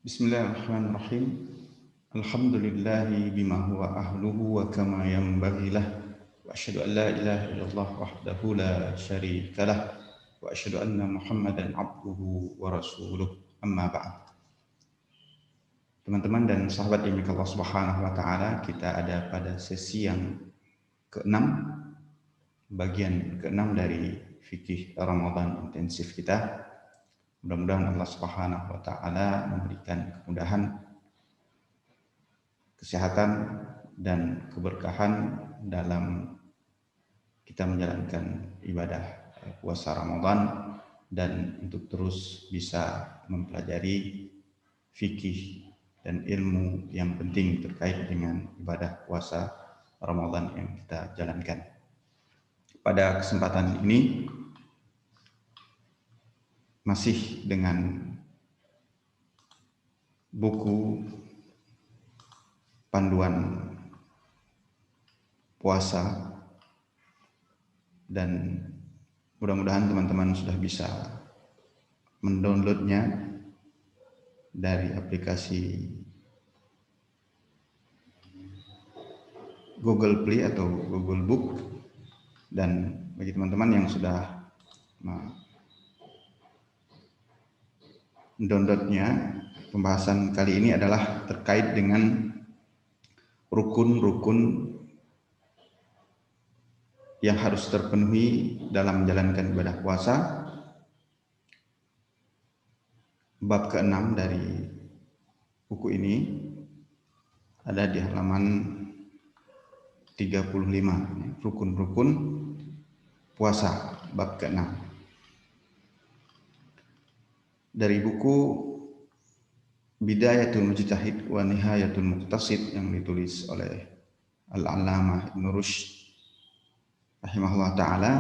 Bismillahirrahmanirrahim. Alhamdulillahi bima huwa ahluhu wa kama yanbaghi lah. Wa asyhadu an la ilaha illallah wahdahu la syarika lah. Wa asyhadu anna Muhammadan abduhu wa rasuluh. Amma ba'd. Teman-teman dan sahabat yang Allah Subhanahu wa taala, kita ada pada sesi yang ke-6, bagian ke-6 dari fikih Ramadan intensif kita. Mudah-mudahan Allah Subhanahu wa taala memberikan kemudahan, kesehatan dan keberkahan dalam kita menjalankan ibadah puasa Ramadan dan untuk terus bisa mempelajari fikih dan ilmu yang penting terkait dengan ibadah puasa Ramadan yang kita jalankan. Pada kesempatan ini masih dengan buku panduan puasa, dan mudah-mudahan teman-teman sudah bisa mendownloadnya dari aplikasi Google Play atau Google Book. Dan bagi teman-teman yang sudah mendownloadnya, pembahasan kali ini adalah terkait dengan rukun-rukun yang harus terpenuhi dalam menjalankan ibadah puasa. Bab ke-6 dari buku ini ada di halaman 35, rukun-rukun puasa, bab ke-6. Dari buku Bidayatul Mujtahid wa Nihayatul Muqtasid yang ditulis oleh Al-Allamah Ibn Rushd rahimahullah ta'ala,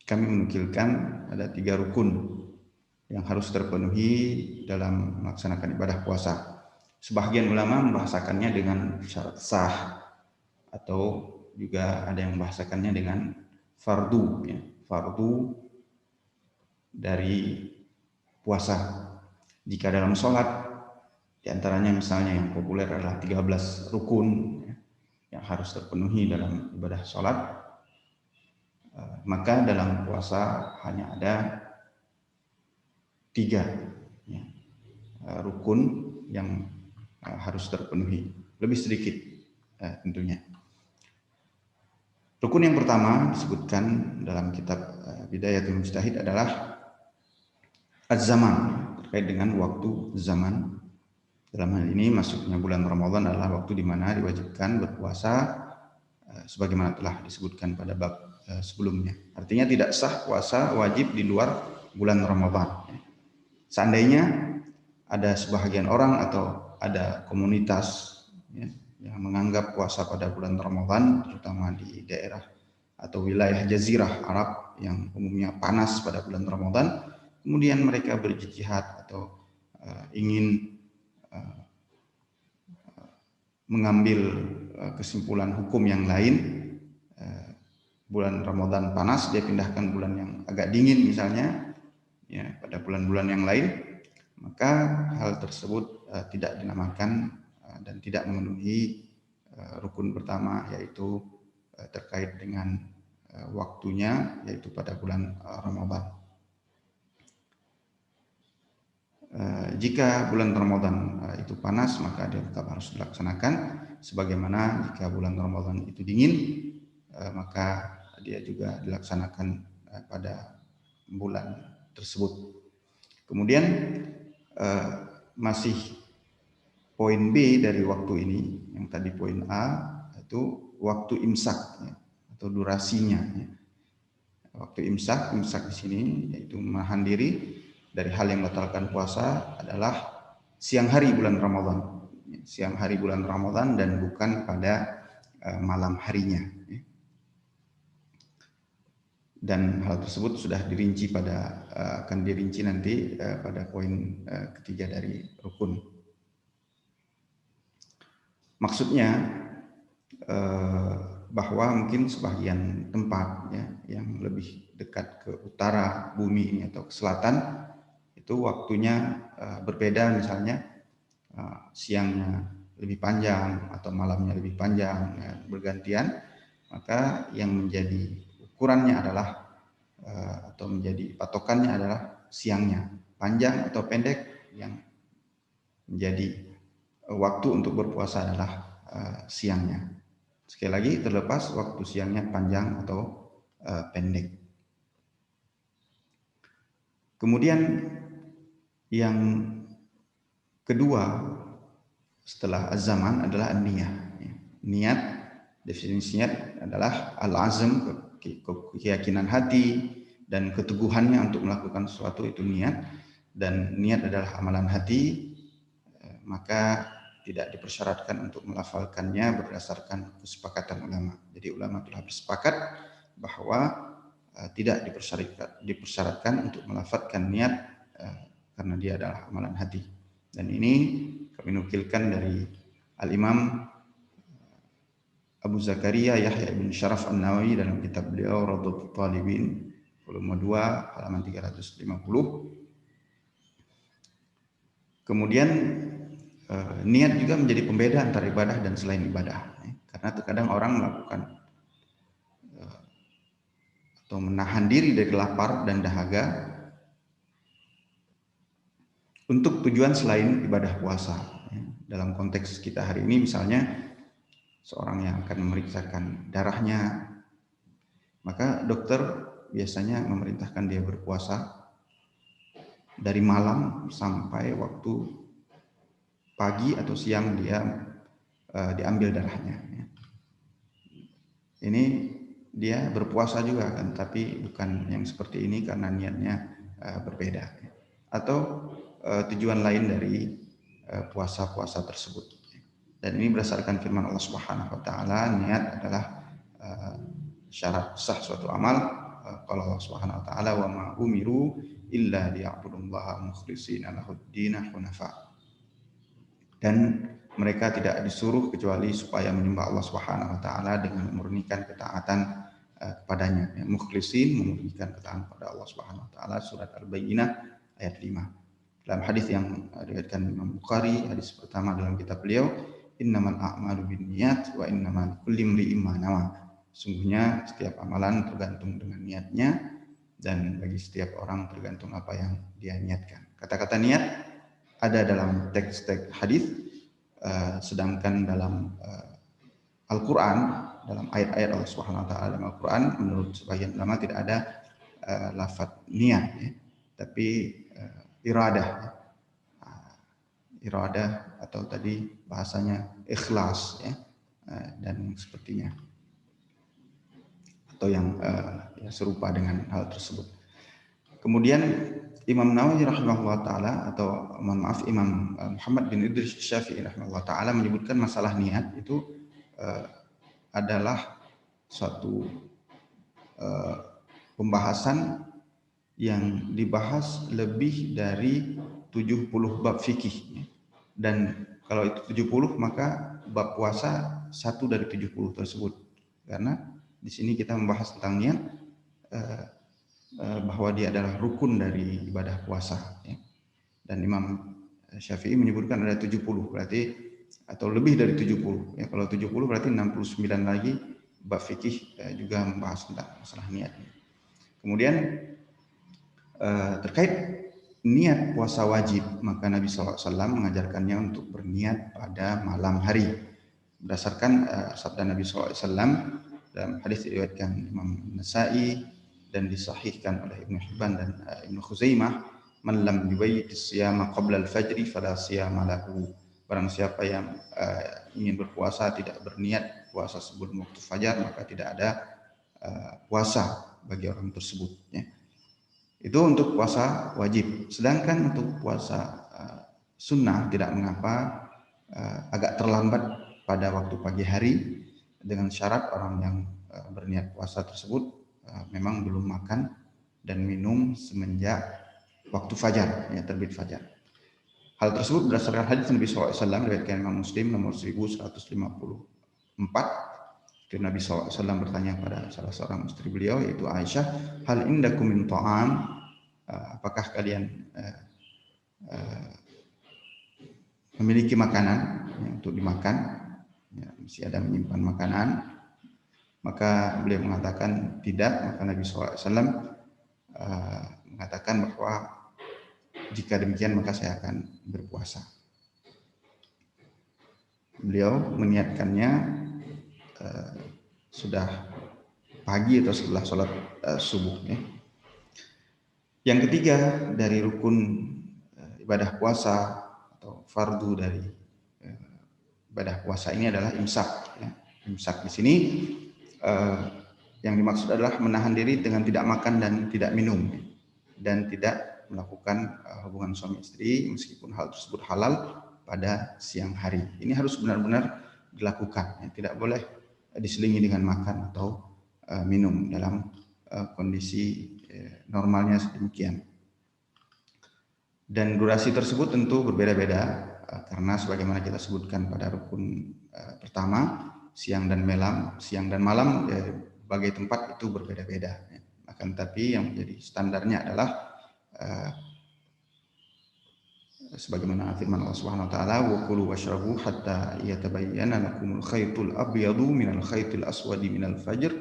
kami menukilkan ada 3 rukun yang harus terpenuhi dalam melaksanakan ibadah puasa. Sebagian ulama membahasakannya dengan syarat sah, atau juga ada yang membahasakannya dengan fardu, fardu dari puasa. Jika dalam sholat, diantaranya misalnya yang populer adalah 13 rukun yang harus terpenuhi dalam ibadah sholat, maka dalam puasa hanya ada 3 rukun yang harus terpenuhi, lebih sedikit tentunya. Rukun yang pertama disebutkan dalam kitab Bidayatul Mujtahid adalah az-zaman, terkait dengan waktu zaman. Dalam hal ini masuknya bulan Ramadan adalah waktu di mana diwajibkan berpuasa sebagaimana telah disebutkan pada bab sebelumnya. Artinya tidak sah puasa wajib di luar bulan Ramadan. Seandainya ada sebahagian orang atau ada komunitas yang menganggap puasa pada bulan Ramadan, terutama di daerah atau wilayah jazirah Arab yang umumnya panas pada bulan Ramadan, kemudian mereka berjihad atau ingin mengambil kesimpulan hukum yang lain, bulan Ramadan panas, dia pindahkan bulan yang agak dingin misalnya, pada bulan-bulan yang lain, maka hal tersebut tidak dinamakan dan tidak memenuhi rukun pertama, yaitu terkait dengan waktunya, yaitu pada bulan Ramadan. Jika bulan Ramadan itu panas, maka dia tetap harus dilaksanakan. Sebagaimana jika bulan Ramadan itu dingin, maka dia juga dilaksanakan pada bulan tersebut. Kemudian masih poin B dari waktu ini, yang tadi poin A itu waktu imsak atau durasinya. Waktu imsak di sini yaitu menahan diri dari hal yang membatalkan puasa adalah siang hari bulan Ramadan. Siang hari bulan Ramadan dan bukan pada malam harinya. Dan hal tersebut sudah dirinci akan dirinci nanti pada poin ketiga dari rukun. Maksudnya bahwa mungkin sebagian tempat yang lebih dekat ke utara bumi ini atau ke selatan itu waktunya berbeda, misalnya siangnya lebih panjang atau malamnya lebih panjang, ya, bergantian, maka yang menjadi ukurannya adalah atau menjadi patokannya adalah siangnya panjang atau pendek. Yang menjadi waktu untuk berpuasa adalah siangnya. Sekali lagi, terlepas waktu siangnya panjang atau pendek. Kemudian yang kedua setelah az-zaman adalah an-niyah. Niat, definisinya adalah al-azm, keyakinan hati dan keteguhannya untuk melakukan sesuatu, itu niat. Dan niat adalah amalan hati, maka tidak dipersyaratkan untuk melafalkannya berdasarkan kesepakatan ulama. Jadi ulama telah bersepakat bahwa tidak dipersyaratkan untuk melafalkan niat karena dia adalah amalan hati. Dan ini kami nukilkan dari Al-Imam Abu Zakaria Yahya bin Syaraf An-Nawawi dalam kitab beliau Rawdatul Talibin volume 2 halaman 350. Kemudian niat juga menjadi pembeda antara ibadah dan selain ibadah, karena terkadang orang melakukan atau menahan diri dari lapar dan dahaga untuk tujuan selain ibadah puasa. Dalam konteks kita hari ini, misalnya seorang yang akan memeriksakan darahnya, maka dokter biasanya memerintahkan dia berpuasa dari malam sampai waktu pagi atau siang dia diambil darahnya. Ini dia berpuasa juga kan, tapi bukan yang seperti ini karena niatnya berbeda. Atau tujuan lain dari puasa-puasa tersebut. Dan ini berdasarkan firman Allah Subhanahu wa taala, niat adalah syarat sah suatu amal. Qala Allah Subhanahu wa taala, "Wa ma umiru illa liya'budullaha mukhlishina lahud-din hunafa." Dan mereka tidak disuruh kecuali supaya menyembah Allah Subhanahu wa taala dengan memurnikan ketaatan kepadanya. Mukhlisin, memurnikan ketaatan kepada Allah Subhanahu wa taala, surat Al-Bayyinah ayat 5. Dalam hadis yang diriwayatkan Imam Bukhari, hadis pertama dalam kitab beliau, innamal a'malu binniyat wa innamal likulli imri'in ma nawa. Sungguhnya setiap amalan tergantung dengan niatnya, dan bagi setiap orang tergantung apa yang dia niatkan. Kata-kata niat ada dalam teks-teks hadis, sedangkan dalam Al-Quran, dalam ayat-ayat Allah Subhanahu wa taala dalam Al-Quran, menurut sebagian ulama tidak ada lafaz niat, ya, tapi iradah atau tadi bahasanya ikhlas, ya, dan sepertinya, atau yang serupa dengan hal tersebut. Kemudian Imam Nawawi rahimahullah taala, atau Imam Muhammad bin Idris Syafi'i rahimahullah taala menyebutkan masalah niat itu adalah suatu pembahasan yang dibahas lebih dari 70 bab fikih. Dan kalau itu 70, maka bab puasa satu dari 70 tersebut. Karena di sini kita membahas tentang niat, bahwa dia adalah rukun dari ibadah puasa, ya. Dan Imam Syafi'i menyebutkan ada 70, berarti atau lebih dari 70, ya. Kalau 70 berarti 69 lagi bab fikih juga membahas tentang masalah niat. Kemudian terkait niat puasa wajib, maka Nabi SAW mengajarkannya untuk berniat pada malam hari berdasarkan sabda Nabi SAW dalam hadis diriwayatkan Imam Nasa'i dan disahihkan oleh Ibnu Hibban dan Ibnu Khuzaimah, man lam yubayyitis siyama qabla al-fajri fala siyama lahu. Barang siapa yang ingin berpuasa tidak berniat puasa sebelum waktu fajar, maka tidak ada puasa bagi orang tersebut, ya. Itu untuk puasa wajib. Sedangkan untuk puasa sunnah tidak mengapa agak terlambat pada waktu pagi hari, dengan syarat orang yang berniat puasa tersebut memang belum makan dan minum semenjak waktu fajar, ya, terbit fajar. Hal tersebut berdasarkan hadis Nabi SAW diriwayatkan Imam Muslim nomor 1154. Nabi SAW bertanya pada salah seorang istri beliau, yaitu Aisyah, hal indakum min ta'am, apakah kalian memiliki makanan ya, untuk dimakan, ya, mesti ada menyimpan makanan. Maka beliau mengatakan tidak, maka Nabi SAW mengatakan bahwa jika demikian maka saya akan berpuasa. Beliau meniatkannya sudah pagi atau setelah sholat subuh. Ya. Yang ketiga dari rukun ibadah puasa atau fardu dari ibadah puasa ini adalah imsak. Ya. Imsak di sini yang dimaksud adalah menahan diri dengan tidak makan dan tidak minum, dan tidak melakukan hubungan suami istri meskipun hal tersebut halal pada siang hari. Ini harus benar-benar dilakukan, ya. Tidak boleh diselingi dengan makan atau minum dalam kondisi normalnya sedemikian. Dan durasi tersebut tentu berbeda-beda karena sebagaimana kita sebutkan pada rukun pertama, siang dan malam berbagai tempat itu berbeda-beda. Akan tetapi yang menjadi standarnya adalah sebagaimana firman Allah Subhanahu wa taala, wa kulu washrabu hatta yatabayyana lakumul khaytul abyadu minal khaytil aswadi minal fajr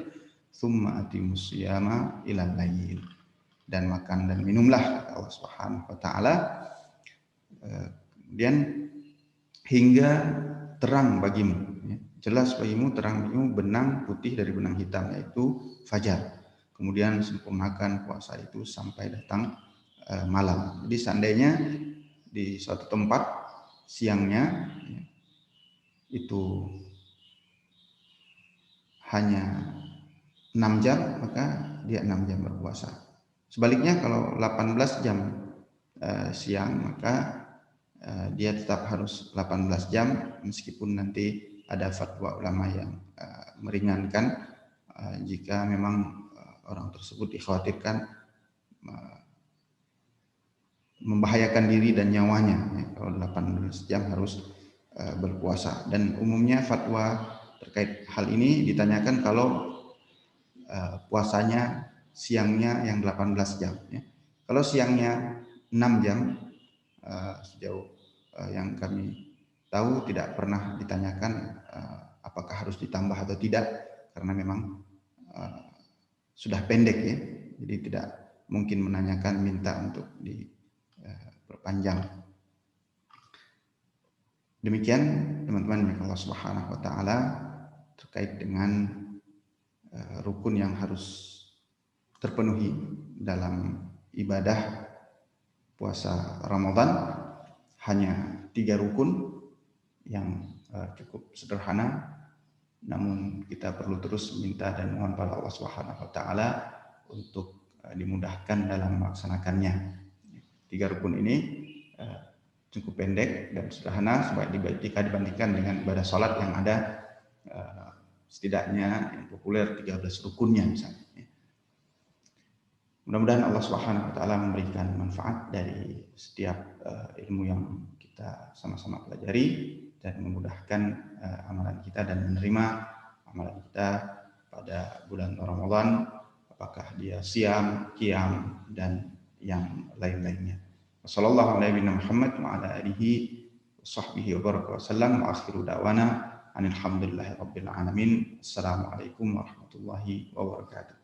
thumma atimus siyama ilal lail. Dan makan dan minumlah, kata Allah Subhanahu wa taala, kemudian hingga terang bagimu, ya, jelas bagimu, terang bagimu benang putih dari benang hitam, yaitu fajar. Kemudian sempurnakan puasa itu sampai datang malam. Jadi seandainya di suatu tempat siangnya ya, itu hanya 6 jam, maka dia 6 jam berpuasa. Sebaliknya kalau 18 jam siang, maka dia tetap harus 18 jam meskipun nanti ada fatwa ulama yang meringankan jika memang orang tersebut dikhawatirkan membahayakan diri dan nyawanya, ya, kalau 18 jam harus berpuasa. Dan umumnya fatwa terkait hal ini ditanyakan kalau puasanya siangnya yang 18 jam. Ya. Kalau siangnya 6 jam, sejauh yang kami tahu tidak pernah ditanyakan apakah harus ditambah atau tidak, karena memang sudah pendek, ya. Jadi tidak mungkin menanyakan minta untuk diperpanjang. Demikian teman-teman yang Allah Subhanahu wa taala terkait dengan rukun yang harus terpenuhi dalam ibadah puasa Ramadan. Hanya 3 rukun yang cukup sederhana, namun kita perlu terus minta dan mohon pada Allah Subhanahu wa taala untuk dimudahkan dalam melaksanakannya. 3 rukun ini cukup pendek dan sederhana jika dibandingkan dengan ibadah salat yang ada setidaknya yang populer 13 rukunnya misalnya. Mudah-mudahan Allah Subhanahu wa taala memberikan manfaat dari setiap ilmu yang kita sama-sama pelajari dan memudahkan amalan kita dan menerima amalan kita pada bulan Ramadan, apakah dia siam, qiyam dan yang lain-lainnya. Wassallallahu ala nabiyyina Muhammad wa ala alihi washabbihi wa baraka wasallam wa akhiru da'wana alhamdulillahi rabbil alamin. Assalamualaikum warahmatullahi wabarakatuh.